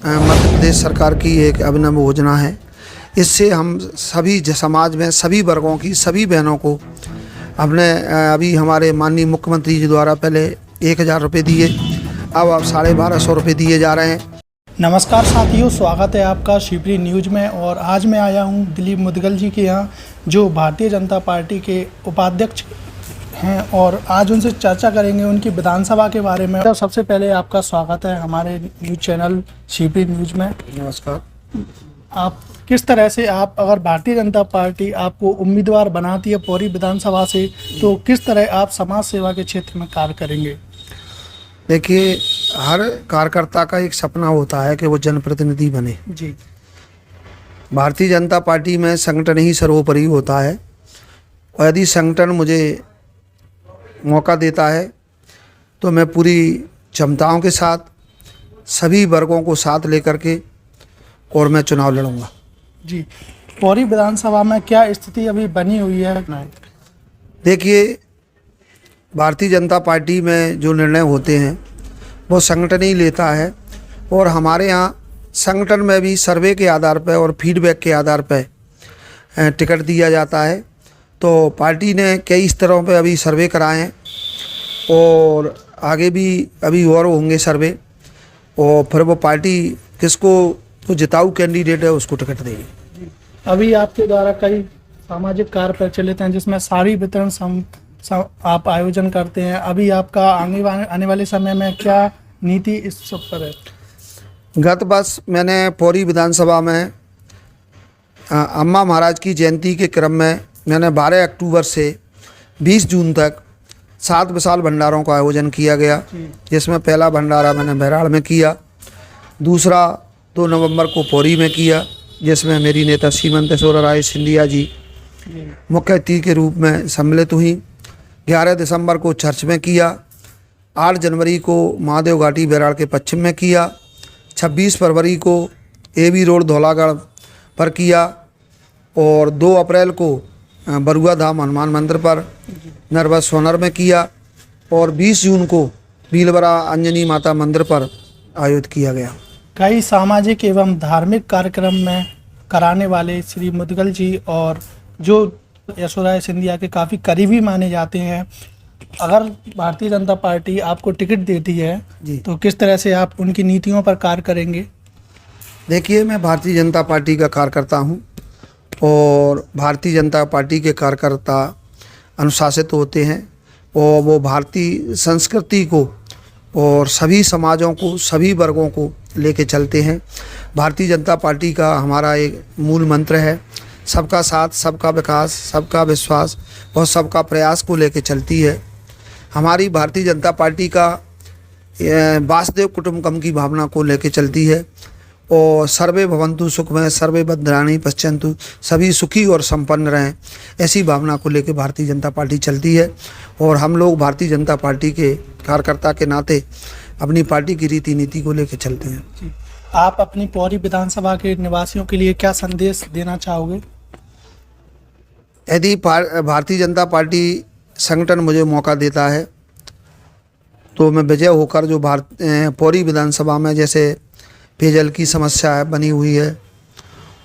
मध्य प्रदेश सरकार की एक अभिनव योजना है। इससे हम सभी समाज में सभी वर्गों की सभी बहनों को हमने अभी हमारे माननीय मुख्यमंत्री जी द्वारा पहले 1000 रुपये दिए, अब 1250 रुपये दिए जा रहे हैं। नमस्कार साथियों, स्वागत है आपका शिवपुरी न्यूज़ में। और आज मैं आया हूं दिलीप मुदगल जी के यहाँ, जो भारतीय जनता पार्टी के उपाध्यक्ष हैं, और आज उनसे चर्चा करेंगे उनकी विधानसभा के बारे में। तो सबसे पहले आपका स्वागत है हमारे न्यूज़ चैनल शिवपुरी न्यूज़ में। नमस्कार। आप किस तरह से, आप अगर भारतीय जनता पार्टी आपको उम्मीदवार बनाती है पौरी विधानसभा से, तो किस तरह आप समाज सेवा के क्षेत्र में कार्य करेंगे? देखिए, हर कार्यकर्ता का एक सपना होता है कि वो जनप्रतिनिधि बने जी। भारतीय जनता पार्टी में संगठन ही सर्वोपरि होता है, और यदि संगठन मुझे मौका देता है तो मैं पूरी क्षमताओं के साथ सभी वर्गों को साथ लेकर के और मैं चुनाव लड़ूंगा। जी, पौरी विधानसभा में क्या स्थिति अभी बनी हुई है? देखिए, भारतीय जनता पार्टी में जो निर्णय होते हैं वो संगठन ही लेता है, और हमारे यहाँ संगठन में भी सर्वे के आधार पर और फीडबैक के आधार पर टिकट दिया जाता है। तो पार्टी ने कई स्तरों पर अभी सर्वे कराए हैं, और आगे भी अभी और होंगे सर्वे, और फिर वो पार्टी किसको तो जिताऊ कैंडिडेट है उसको टिकट देगी। अभी आपके द्वारा कई सामाजिक कार्य प्रचलित हैं, जिसमें साड़ी वितरण आप आयोजन करते हैं। अभी आपका आने वाले समय में क्या नीति इस सब पर है? गत वर्ष मैंने पौरी विधानसभा में अम्मा महाराज की जयंती के क्रम में मैंने 12 अक्टूबर से 20 जून तक 7 विशाल भंडारों का आयोजन किया गया, जिसमें पहला भंडारा मैंने बहराड़ में किया, दूसरा 2 नवंबर को पौरी में किया, जिसमें मेरी नेता श्रीमती ऐश्वर्या राय सिंधिया जी मुख्य अतिथि के रूप में सम्मिलित हुई। 11 दिसंबर को चर्च में किया, 8 जनवरी को महादेव घाटी बहराड़ के पश्चिम में किया, 26 फरवरी को एबी रोड धौलागढ़ पर किया, और 2 अप्रैल को बरुआ धाम हनुमान मंदिर पर नरवा सोनर में किया, और 20 जून को भीलवाड़ा अंजनी माता मंदिर पर आयोजित किया गया। कई सामाजिक एवं धार्मिक कार्यक्रम में कराने वाले श्री मुदगल जी, और जो ऐश्वर्या राय सिंधिया के काफ़ी करीबी माने जाते हैं, अगर भारतीय जनता पार्टी आपको टिकट देती है जी, तो किस तरह से आप उनकी नीतियों पर कार्य करेंगे? देखिए, मैं भारतीय जनता पार्टी का कार्यकर्ता हूं, और भारतीय जनता पार्टी के कार्यकर्ता अनुशासित होते हैं, और वो भारतीय संस्कृति को और सभी समाजों को सभी वर्गों को लेके चलते हैं। भारतीय जनता पार्टी का हमारा एक मूल मंत्र है, सबका साथ, सबका विकास, सबका विश्वास और सबका प्रयास को लेके चलती है। हमारी भारतीय जनता पार्टी का वासुदेव कुटुंबकम की भावना को लेके चलती है, और सर्वे भवन्तु सुखमय सर्वे भद्राणि पश्यन्तु, सभी सुखी और संपन्न रहें, ऐसी भावना को लेके भारतीय जनता पार्टी चलती है। और हम लोग भारतीय जनता पार्टी के कार्यकर्ता के नाते अपनी पार्टी की रीति नीति को लेके चलते हैं। आप अपनी पौरी विधानसभा के निवासियों के लिए क्या संदेश देना चाहोगे? यदि भारतीय जनता पार्टी संगठन मुझे मौका देता है तो मैं विजय होकर जो पौरी विधानसभा में जैसे पेयजल की समस्या है बनी हुई है,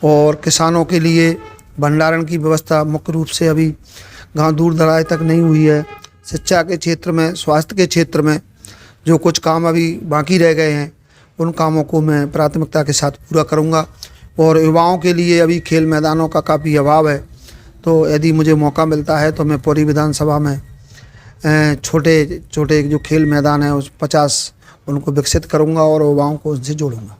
और किसानों के लिए भंडारण की व्यवस्था मुख्य रूप से अभी गांव दूर दराज तक नहीं हुई है, शिक्षा के क्षेत्र में, स्वास्थ्य के क्षेत्र में जो कुछ काम अभी बाकी रह गए हैं उन कामों को मैं प्राथमिकता के साथ पूरा करूंगा। और युवाओं के लिए अभी खेल मैदानों का काफ़ी अभाव है, तो यदि मुझे मौका मिलता है तो मैं पौरी विधानसभा में छोटे छोटे जो खेल मैदान हैं उस 50 उनको विकसित करूंगा और युवाओं को उससे जोड़ूंगा।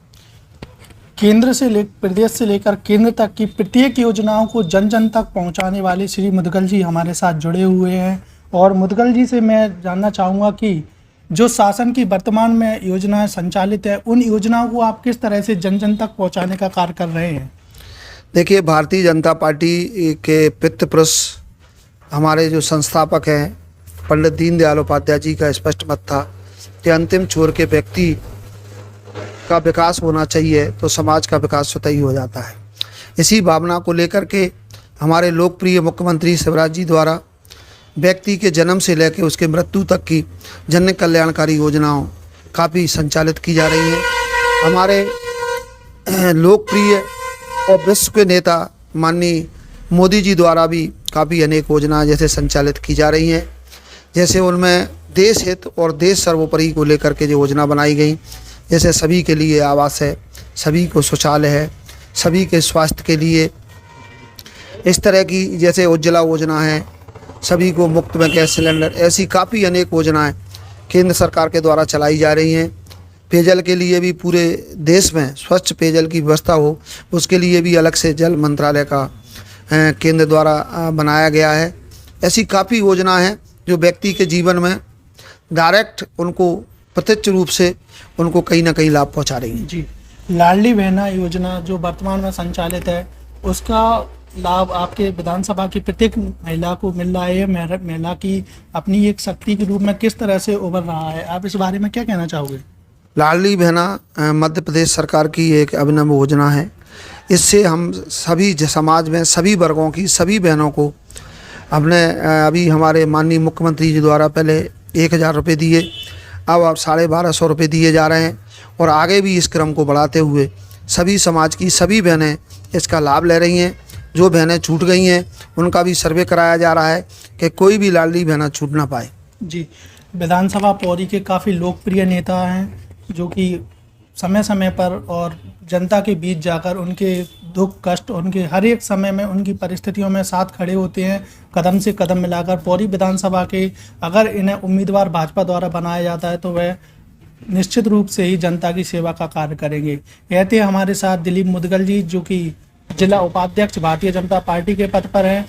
केंद्र से प्रदेश से लेकर केंद्र तक की प्रत्येक योजनाओं को जन जन तक पहुंचाने वाले श्री मुदगल जी हमारे साथ जुड़े हुए हैं, और मुदगल जी से मैं जानना चाहूँगा कि जो शासन की वर्तमान में योजनाएं संचालित है, उन योजनाओं को आप किस तरह से जन जन तक पहुँचाने का कार्य कर रहे हैं? देखिए, भारतीय जनता पार्टी के पितृ पुरुष हमारे जो संस्थापक हैं पंडित दीनदयाल उपाध्याय जी का स्पष्ट मत था कि अंतिम छोर के व्यक्ति का विकास होना चाहिए तो समाज का विकास स्वतः ही हो जाता है। इसी भावना को लेकर के हमारे लोकप्रिय मुख्यमंत्री शिवराज जी द्वारा व्यक्ति के जन्म से लेकर उसके मृत्यु तक की जन कल्याणकारी योजनाओं काफ़ी संचालित की जा रही हैं। हमारे लोकप्रिय और विश्व के नेता माननीय मोदी जी द्वारा भी काफ़ी अनेक योजनाएं जैसे संचालित की जा रही हैं। जैसे उनमें देश हित और देश सर्वोपरि को लेकर के जो योजना बनाई गई, जैसे सभी के लिए आवास है, सभी को शौचालय है, सभी के स्वास्थ्य के लिए इस तरह की जैसे उज्ज्वला योजना है, सभी को मुफ्त में गैस सिलेंडर, ऐसी काफ़ी अनेक योजनाएं केंद्र सरकार के द्वारा चलाई जा रही हैं। पेयजल के लिए भी पूरे देश में स्वच्छ पेयजल की व्यवस्था हो, उसके लिए भी अलग से जल मंत्रालय का केंद्र द्वारा बनाया गया है। ऐसी काफ़ी योजना हैं जो व्यक्ति के जीवन में डायरेक्ट उनको प्रत्यक्ष रूप से उनको कहीं ना कहीं लाभ पहुंचा रही हैं। जी, लाडली बहना योजना जो वर्तमान में संचालित है, उसका लाभ आपके विधानसभा की प्रत्येक महिला को मिल रहा है। महिला की अपनी एक शक्ति के रूप में किस तरह से उभर रहा है, आप इस बारे में क्या कहना चाहोगे? लाडली बहना मध्य प्रदेश सरकार की एक अभिनव योजना है। इससे हम सभी समाज में सभी वर्गों की सभी बहनों को अपने अभी हमारे माननीय मुख्यमंत्री जी द्वारा पहले 1000 रुपये दिए, अब 1250 रुपये दिए जा रहे हैं और आगे भी इस क्रम को बढ़ाते हुए सभी समाज की सभी बहनें इसका लाभ ले रही हैं। जो बहनें छूट गई हैं उनका भी सर्वे कराया जा रहा है कि कोई भी लाडली बहना छूट ना पाए। जी, विधानसभा पौरी के काफ़ी लोकप्रिय नेता हैं जो कि समय समय पर और जनता के बीच जाकर उनके दुख कष्ट, उनके हर एक समय में उनकी परिस्थितियों में साथ खड़े होते हैं, कदम से कदम मिलाकर। पौरी विधानसभा के अगर इन्हें उम्मीदवार भाजपा द्वारा बनाया जाता है तो वह निश्चित रूप से ही जनता की सेवा का कार्य करेंगे। यह थे हमारे साथ दिलीप मुदगल जी, जो कि जिला उपाध्यक्ष भारतीय जनता पार्टी के पद पर हैं।